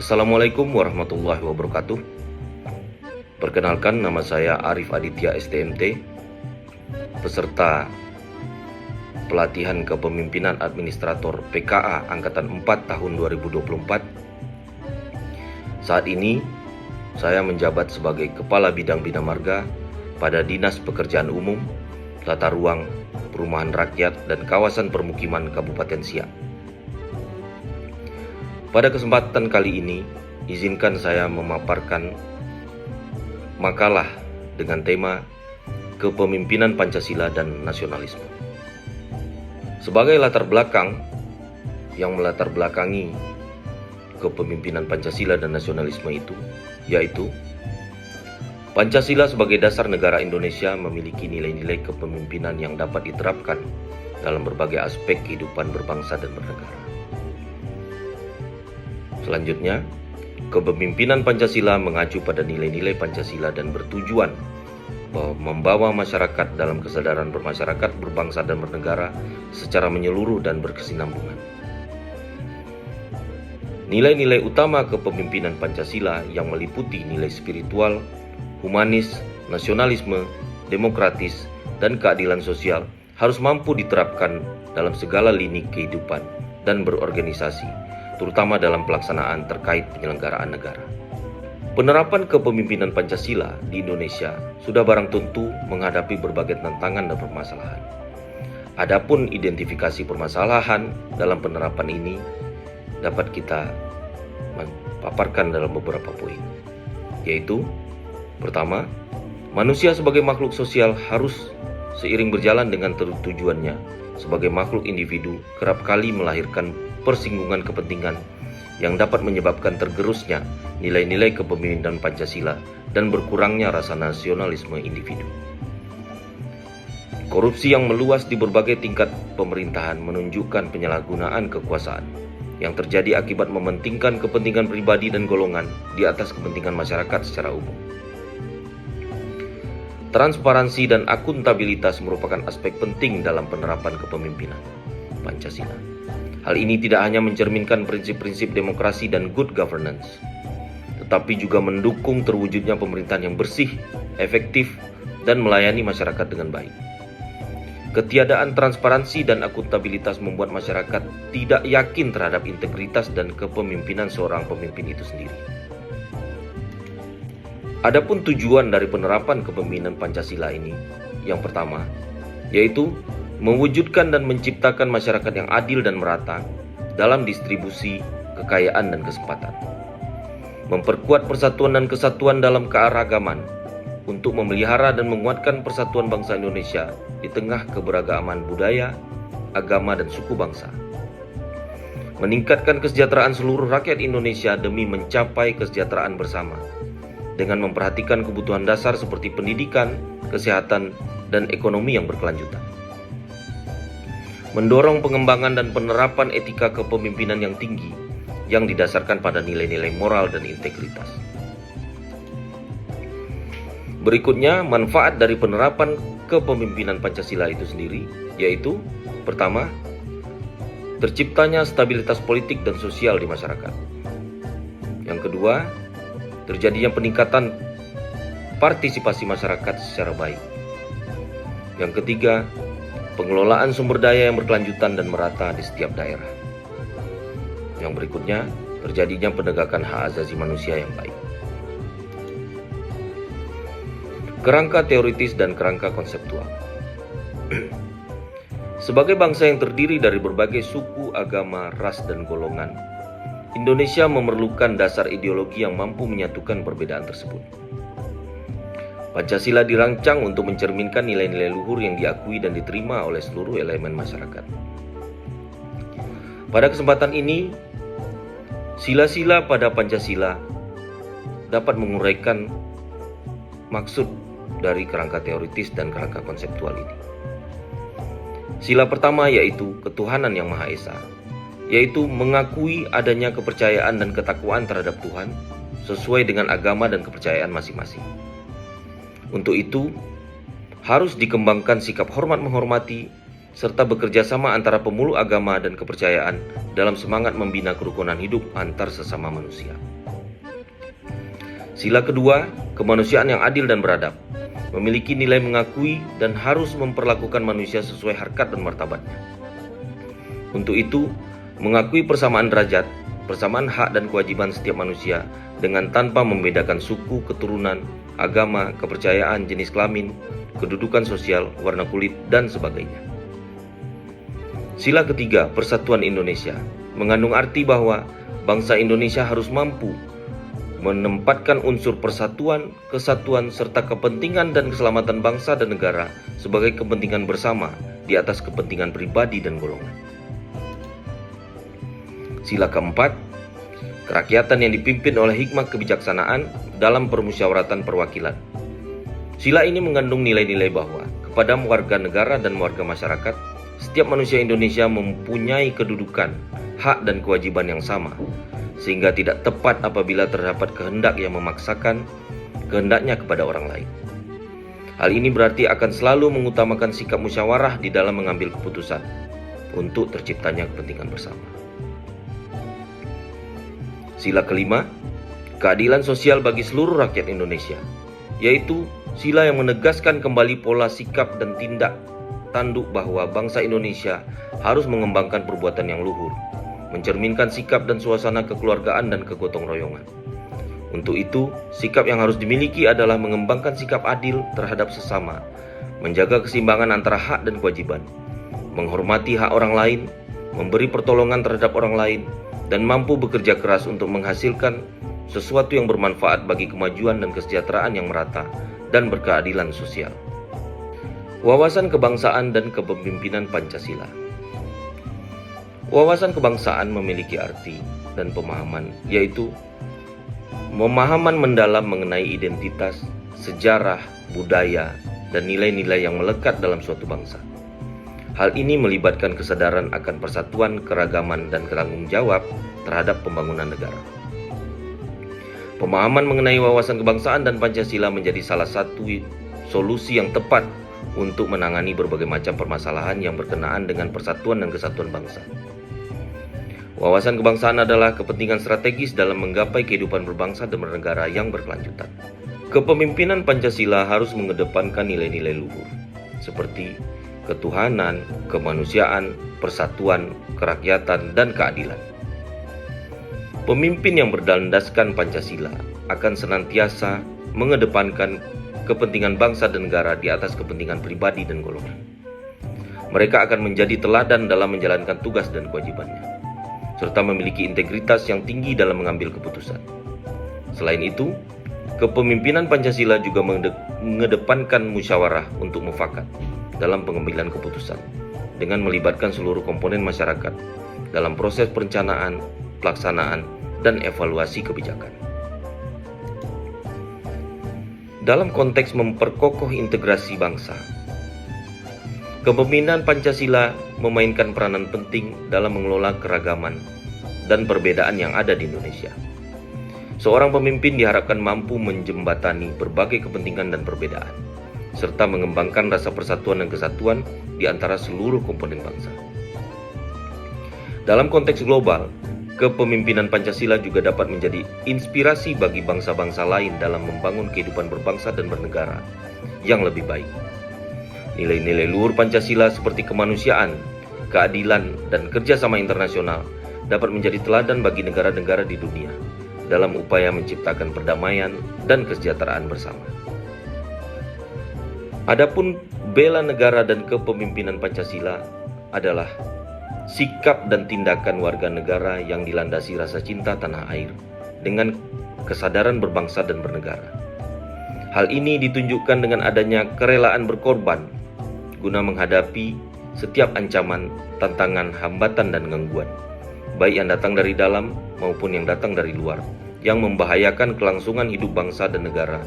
Assalamualaikum warahmatullahi wabarakatuh. Perkenalkan, nama saya Arif Aditya STMT, peserta pelatihan kepemimpinan administrator PKA Angkatan 4 tahun 2024. Saat ini saya menjabat sebagai Kepala Bidang Bina Marga pada Dinas Pekerjaan Umum, Tata Ruang, Perumahan Rakyat dan Kawasan Permukiman Kabupaten Siak. Pada kesempatan kali ini, izinkan saya memaparkan makalah dengan tema Kepemimpinan Pancasila dan Nasionalisme. Sebagai latar belakang yang melatar belakangi kepemimpinan Pancasila dan nasionalisme itu, yaitu Pancasila sebagai dasar negara Indonesia memiliki nilai-nilai kepemimpinan yang dapat diterapkan dalam berbagai aspek kehidupan berbangsa dan bernegara. Selanjutnya, kepemimpinan Pancasila mengacu pada nilai-nilai Pancasila dan bertujuan bahwa membawa masyarakat dalam kesadaran bermasyarakat, berbangsa dan bernegara secara menyeluruh dan berkesinambungan. Nilai-nilai utama kepemimpinan Pancasila yang meliputi nilai spiritual, humanis, nasionalisme, demokratis, dan keadilan sosial harus mampu diterapkan dalam segala lini kehidupan dan berorganisasi, terutama dalam pelaksanaan terkait penyelenggaraan negara. Penerapan kepemimpinan Pancasila di Indonesia sudah barang tentu menghadapi berbagai tantangan dan permasalahan. Adapun identifikasi permasalahan dalam penerapan ini dapat kita paparkan dalam beberapa poin, yaitu pertama, manusia sebagai makhluk sosial harus seiring berjalan dengan tujuannya sebagai makhluk individu kerap kali melahirkan persinggungan kepentingan yang dapat menyebabkan tergerusnya nilai-nilai kepemimpinan Pancasila dan berkurangnya rasa nasionalisme individu. Korupsi yang meluas di berbagai tingkat pemerintahan menunjukkan penyalahgunaan kekuasaan yang terjadi akibat mementingkan kepentingan pribadi dan golongan di atas kepentingan masyarakat secara umum. Transparansi dan akuntabilitas merupakan aspek penting dalam penerapan kepemimpinan Pancasila. Hal ini tidak hanya mencerminkan prinsip-prinsip demokrasi dan good governance, tetapi juga mendukung terwujudnya pemerintahan yang bersih, efektif, dan melayani masyarakat dengan baik. Ketiadaan transparansi dan akuntabilitas membuat masyarakat tidak yakin terhadap integritas dan kepemimpinan seorang pemimpin itu sendiri. Adapun tujuan dari penerapan kepemimpinan Pancasila ini, yang pertama, yaitu mewujudkan dan menciptakan masyarakat yang adil dan merata dalam distribusi kekayaan dan kesempatan. Memperkuat persatuan dan kesatuan dalam keanekaragaman untuk memelihara dan menguatkan persatuan bangsa Indonesia di tengah keberagaman budaya, agama, dan suku bangsa. Meningkatkan kesejahteraan seluruh rakyat Indonesia demi mencapai kesejahteraan bersama dengan memperhatikan kebutuhan dasar seperti pendidikan, kesehatan, dan ekonomi yang berkelanjutan. Mendorong pengembangan dan penerapan etika kepemimpinan yang tinggi yang didasarkan pada nilai-nilai moral dan integritas. Berikutnya, manfaat dari penerapan kepemimpinan Pancasila itu sendiri, yaitu pertama, terciptanya stabilitas politik dan sosial di masyarakat. Yang kedua, terjadinya peningkatan partisipasi masyarakat secara baik. Yang ketiga, pengelolaan sumber daya yang berkelanjutan dan merata di setiap daerah. Yang berikutnya, terjadinya penegakan hak asasi manusia yang baik. Kerangka teoritis dan kerangka konseptual. Sebagai bangsa yang terdiri dari berbagai suku, agama, ras, dan golongan, Indonesia memerlukan dasar ideologi yang mampu menyatukan perbedaan tersebut. Pancasila dirancang untuk mencerminkan nilai-nilai luhur yang diakui dan diterima oleh seluruh elemen masyarakat. Pada kesempatan ini, sila-sila pada Pancasila dapat menguraikan maksud dari kerangka teoritis dan kerangka konseptual ini. Sila pertama yaitu ketuhanan yang Maha Esa, yaitu mengakui adanya kepercayaan dan ketakwaan terhadap Tuhan sesuai dengan agama dan kepercayaan masing-masing. Untuk itu, harus dikembangkan sikap hormat menghormati serta bekerja sama antara pemeluk agama dan kepercayaan dalam semangat membina kerukunan hidup antar sesama manusia. Sila kedua, kemanusiaan yang adil dan beradab, memiliki nilai mengakui dan harus memperlakukan manusia sesuai harkat dan martabatnya. Untuk itu, mengakui persamaan derajat, persamaan hak dan kewajiban setiap manusia dengan tanpa membedakan suku, keturunan, agama, kepercayaan, jenis kelamin, kedudukan sosial, warna kulit, dan sebagainya. Sila ketiga, persatuan Indonesia, mengandung arti bahwa bangsa Indonesia harus mampu menempatkan unsur persatuan, kesatuan, serta kepentingan dan keselamatan bangsa dan negara sebagai kepentingan bersama di atas kepentingan pribadi dan golongan. Sila keempat, kerakyatan yang dipimpin oleh hikmah kebijaksanaan dalam permusyawaratan perwakilan. Sila ini mengandung nilai-nilai bahwa kepada warga negara dan warga masyarakat, setiap manusia Indonesia mempunyai kedudukan, hak dan kewajiban yang sama, sehingga tidak tepat apabila terdapat kehendak yang memaksakan kehendaknya kepada orang lain. Hal ini berarti akan selalu mengutamakan sikap musyawarah di dalam mengambil keputusan untuk terciptanya kepentingan bersama. Sila kelima, keadilan sosial bagi seluruh rakyat Indonesia, yaitu sila yang menegaskan kembali pola sikap dan tindak tanduk bahwa bangsa Indonesia harus mengembangkan perbuatan yang luhur, mencerminkan sikap dan suasana kekeluargaan dan kegotong royongan. Untuk itu, sikap yang harus dimiliki adalah mengembangkan sikap adil terhadap sesama, menjaga keseimbangan antara hak dan kewajiban, menghormati hak orang lain, memberi pertolongan terhadap orang lain, dan mampu bekerja keras untuk menghasilkan sesuatu yang bermanfaat bagi kemajuan dan kesejahteraan yang merata dan berkeadilan sosial. Wawasan kebangsaan dan kepemimpinan Pancasila. Wawasan kebangsaan memiliki arti dan pemahaman, yaitu pemahaman mendalam mengenai identitas, sejarah, budaya, dan nilai-nilai yang melekat dalam suatu bangsa. Hal ini melibatkan kesadaran akan persatuan, keragaman, dan tanggung jawab terhadap pembangunan negara. Pemahaman mengenai wawasan kebangsaan dan Pancasila menjadi salah satu solusi yang tepat untuk menangani berbagai macam permasalahan yang berkenaan dengan persatuan dan kesatuan bangsa. Wawasan kebangsaan adalah kepentingan strategis dalam menggapai kehidupan berbangsa dan bernegara yang berkelanjutan. Kepemimpinan Pancasila harus mengedepankan nilai-nilai luhur, seperti ketuhanan, kemanusiaan, persatuan, kerakyatan, dan keadilan. Pemimpin yang berlandaskan Pancasila akan senantiasa mengedepankan kepentingan bangsa dan negara di atas kepentingan pribadi dan golongan. Mereka akan menjadi teladan dalam menjalankan tugas dan kewajibannya, serta memiliki integritas yang tinggi dalam mengambil keputusan. Selain itu, kepemimpinan Pancasila juga mengedepankan musyawarah untuk mufakat dalam pengambilan keputusan, dengan melibatkan seluruh komponen masyarakat dalam proses perencanaan, pelaksanaan, dan evaluasi kebijakan. Dalam konteks memperkokoh integrasi bangsa, kepemimpinan Pancasila memainkan peranan penting dalam mengelola keragaman dan perbedaan yang ada di Indonesia. Seorang pemimpin diharapkan mampu menjembatani berbagai kepentingan dan perbedaan, serta mengembangkan rasa persatuan dan kesatuan di antara seluruh komponen bangsa. Dalam konteks global, kepemimpinan Pancasila juga dapat menjadi inspirasi bagi bangsa-bangsa lain dalam membangun kehidupan berbangsa dan bernegara yang lebih baik. Nilai-nilai luhur Pancasila seperti kemanusiaan, keadilan, dan kerjasama internasional dapat menjadi teladan bagi negara-negara di dunia dalam upaya menciptakan perdamaian dan kesejahteraan bersama. Adapun bela negara dan kepemimpinan Pancasila adalah sikap dan tindakan warga negara yang dilandasi rasa cinta tanah air dengan kesadaran berbangsa dan bernegara. Hal ini ditunjukkan dengan adanya kerelaan berkorban guna menghadapi setiap ancaman, tantangan, hambatan, dan gangguan, baik yang datang dari dalam maupun yang datang dari luar, yang membahayakan kelangsungan hidup bangsa dan negara,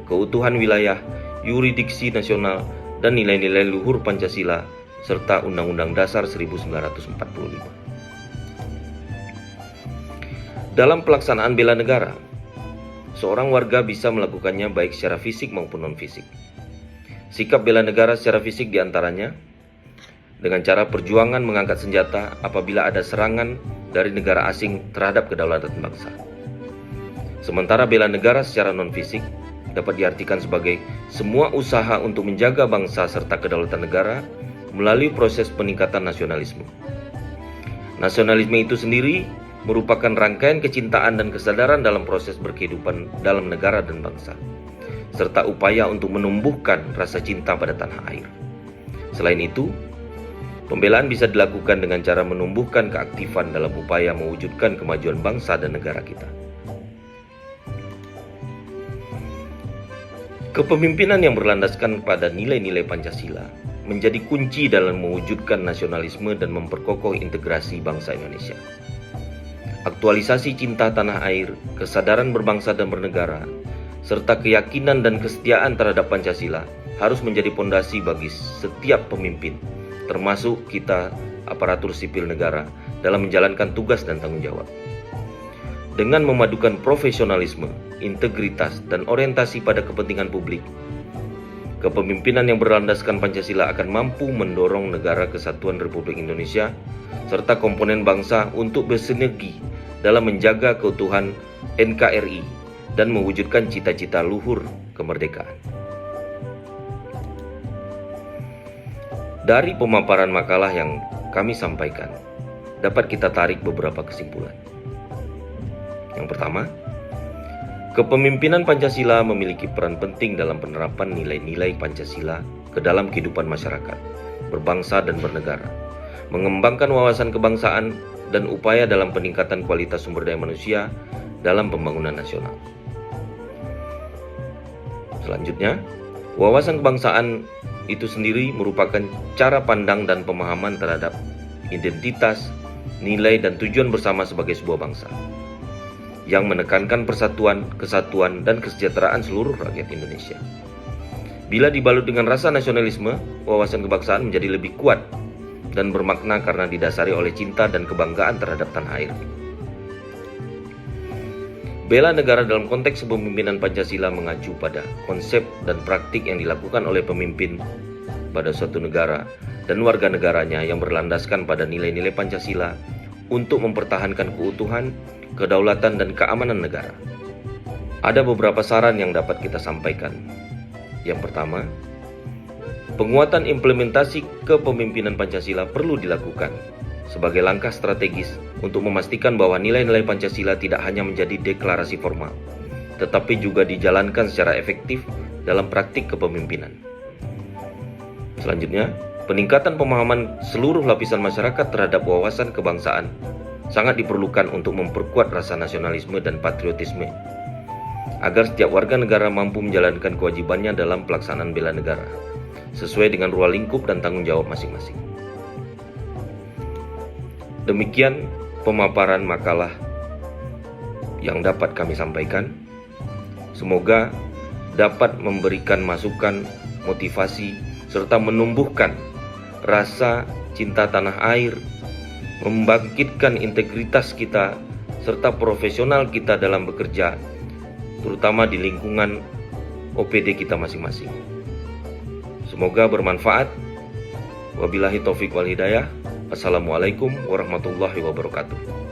keutuhan wilayah, yurisdiksi nasional, dan nilai-nilai luhur Pancasila, serta Undang-Undang Dasar 1945. Dalam pelaksanaan bela negara, seorang warga bisa melakukannya baik secara fisik maupun non-fisik. Sikap bela negara secara fisik diantaranya dengan cara perjuangan mengangkat senjata apabila ada serangan dari negara asing terhadap kedaulatan bangsa. Sementara bela negara secara non-fisik dapat diartikan sebagai semua usaha untuk menjaga bangsa serta kedaulatan negara melalui proses peningkatan nasionalisme. Nasionalisme itu sendiri merupakan rangkaian kecintaan dan kesadaran dalam proses berkehidupan dalam negara dan bangsa, serta upaya untuk menumbuhkan rasa cinta pada tanah air. Selain itu, pembelaan bisa dilakukan dengan cara menumbuhkan keaktifan dalam upaya mewujudkan kemajuan bangsa dan negara kita. Kepemimpinan yang berlandaskan pada nilai-nilai Pancasila menjadi kunci dalam mewujudkan nasionalisme dan memperkokoh integrasi bangsa Indonesia. Aktualisasi cinta tanah air, kesadaran berbangsa dan bernegara, serta keyakinan dan kesetiaan terhadap Pancasila harus menjadi pondasi bagi setiap pemimpin, termasuk kita aparatur sipil negara, dalam menjalankan tugas dan tanggung jawab. Dengan memadukan profesionalisme, integritas, dan orientasi pada kepentingan publik, kepemimpinan yang berlandaskan Pancasila akan mampu mendorong negara kesatuan Republik Indonesia serta komponen bangsa untuk bersinergi dalam menjaga keutuhan NKRI dan mewujudkan cita-cita luhur kemerdekaan. Dari pemaparan makalah yang kami sampaikan, dapat kita tarik beberapa kesimpulan. Yang pertama, kepemimpinan Pancasila memiliki peran penting dalam penerapan nilai-nilai Pancasila ke dalam kehidupan masyarakat, berbangsa dan bernegara, mengembangkan wawasan kebangsaan dan upaya dalam peningkatan kualitas sumber daya manusia dalam pembangunan nasional. Selanjutnya, wawasan kebangsaan itu sendiri merupakan cara pandang dan pemahaman terhadap identitas, nilai, dan tujuan bersama sebagai sebuah bangsa, yang menekankan persatuan, kesatuan, dan kesejahteraan seluruh rakyat Indonesia. Bila dibalut dengan rasa nasionalisme, wawasan kebangsaan menjadi lebih kuat dan bermakna karena didasari oleh cinta dan kebanggaan terhadap tanah air. Bela negara dalam konteks kepemimpinan Pancasila mengacu pada konsep dan praktik yang dilakukan oleh pemimpin pada suatu negara dan warga negaranya yang berlandaskan pada nilai-nilai Pancasila untuk mempertahankan keutuhan, kedaulatan, dan keamanan negara. Ada beberapa saran yang dapat kita sampaikan. Yang pertama, penguatan implementasi kepemimpinan Pancasila perlu dilakukan sebagai langkah strategis untuk memastikan bahwa nilai-nilai Pancasila tidak hanya menjadi deklarasi formal, tetapi juga dijalankan secara efektif dalam praktik kepemimpinan. Selanjutnya, peningkatan pemahaman seluruh lapisan masyarakat terhadap wawasan kebangsaan sangat diperlukan untuk memperkuat rasa nasionalisme dan patriotisme, agar setiap warga negara mampu menjalankan kewajibannya dalam pelaksanaan bela negara, sesuai dengan ruang lingkup dan tanggung jawab masing-masing. Demikian pemaparan makalah yang dapat kami sampaikan. Semoga dapat memberikan masukan, motivasi, serta menumbuhkan rasa cinta tanah air, membangkitkan integritas kita, serta profesional kita dalam bekerja, terutama di lingkungan OPD kita masing-masing. Semoga bermanfaat. Wabillahi taufiq wal hidayah. Assalamualaikum warahmatullahi wabarakatuh.